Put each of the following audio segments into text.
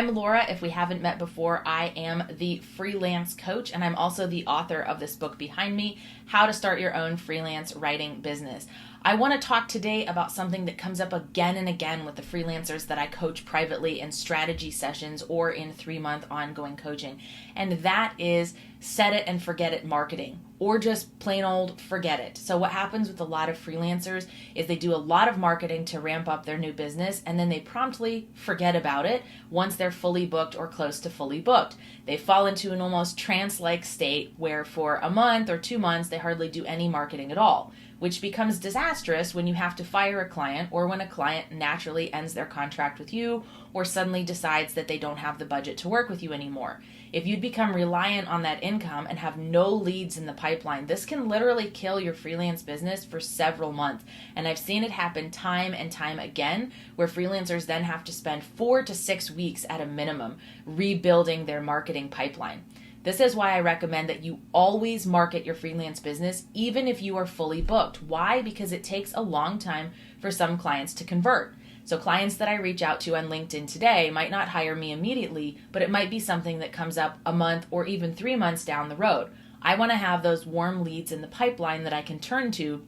I'm Laura. If we haven't met before, I am the freelance coach, and I'm also the author of this book behind me, How to Start Your Own Freelance Writing Business. I want to talk today about something that comes up again and again with the freelancers that I coach privately in strategy sessions or in 3-month ongoing coaching. And that is set it and forget it marketing, or just plain old forget it. So what happens with a lot of freelancers is they do a lot of marketing to ramp up their new business, and then they promptly forget about it once they're fully booked or close to fully booked. They fall into an almost trance-like state where for a month or 2 months they hardly do any marketing at all, which becomes disastrous when you have to fire a client, or when a client naturally ends their contract with you or suddenly decides that they don't have the budget to work with you anymore. If you'd become reliant on that income and have no leads in the pipeline, this can literally kill your freelance business for several months. And I've seen it happen time and time again, where freelancers then have to spend 4 to 6 weeks at a minimum rebuilding their marketing pipeline. This is why I recommend that you always market your freelance business, even if you are fully booked. Why? Because it takes a long time for some clients to convert. So clients that I reach out to on LinkedIn today might not hire me immediately, but it might be something that comes up a month or even 3 months down the road. I want to have those warm leads in the pipeline that I can turn to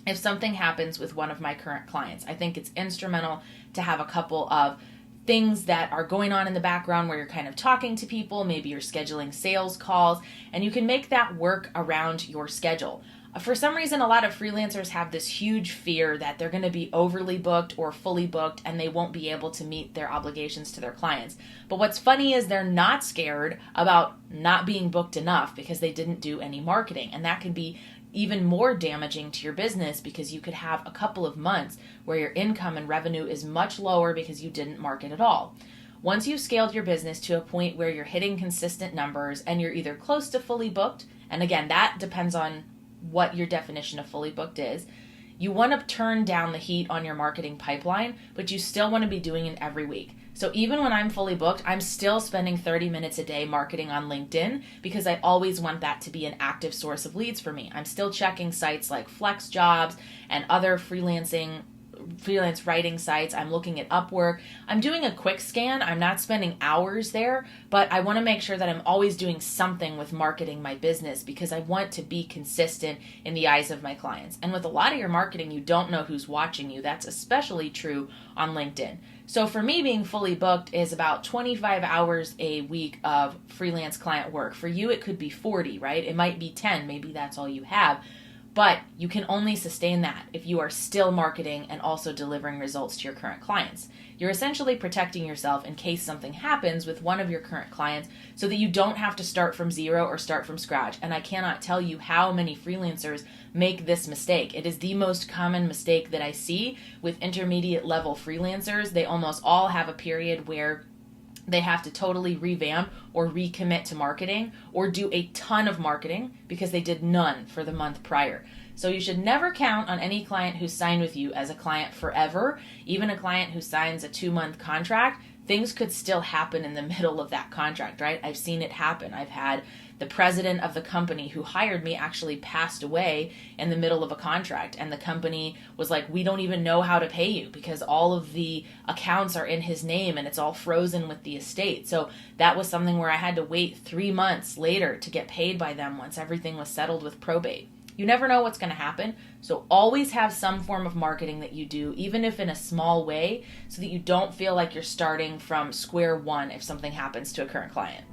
if something happens with one of my current clients. I think it's instrumental to have a couple of things that are going on in the background where you're kind of talking to people, maybe you're scheduling sales calls, and you can make that work around your schedule. For some reason, a lot of freelancers have this huge fear that they're going to be overly booked or fully booked and they won't be able to meet their obligations to their clients. But what's funny is they're not scared about not being booked enough because they didn't do any marketing. And that can be even more damaging to your business because you could have a couple of months where your income and revenue is much lower because you didn't market at all. Once you've scaled your business to a point where you're hitting consistent numbers and you're either close to fully booked, and again, that depends on what your definition of fully booked is, you want to turn down the heat on your marketing pipeline, but you still want to be doing it every week. So even when I'm fully booked, I'm still spending 30 minutes a day marketing on LinkedIn because I always want that to be an active source of leads for me. I'm still checking sites like Flex Jobs and other freelance writing sites. I'm looking at Upwork. I'm doing a quick scan. I'm not spending hours there, but I want to make sure that I'm always doing something with marketing my business because I want to be consistent in the eyes of my clients. And with a lot of your marketing, you don't know who's watching you. That's especially true on LinkedIn. So for me, being fully booked is about 25 hours a week of freelance client work. For you, it could be 40, right? It might be 10. Maybe that's all you have. But you can only sustain that if you are still marketing and also delivering results to your current clients. You're essentially protecting yourself in case something happens with one of your current clients so that you don't have to start from zero or start from scratch. And I cannot tell you how many freelancers make this mistake. It is the most common mistake that I see with intermediate level freelancers. They almost all have a period where they have to totally revamp or recommit to marketing or do a ton of marketing because they did none for the month prior. So you should never count on any client who's signed with you as a client forever. Even a client who signs a 2-month contract, things could still happen in the middle of that contract, right? I've seen it happen. I've had the president of the company who hired me actually passed away in the middle of a contract, and the company was like, we don't even know how to pay you because all of the accounts are in his name and it's all frozen with the estate. So that was something where I had to wait 3 months later to get paid by them once everything was settled with probate. You never know what's going to happen, so always have some form of marketing that you do, even if in a small way, so that you don't feel like you're starting from square one if something happens to a current client.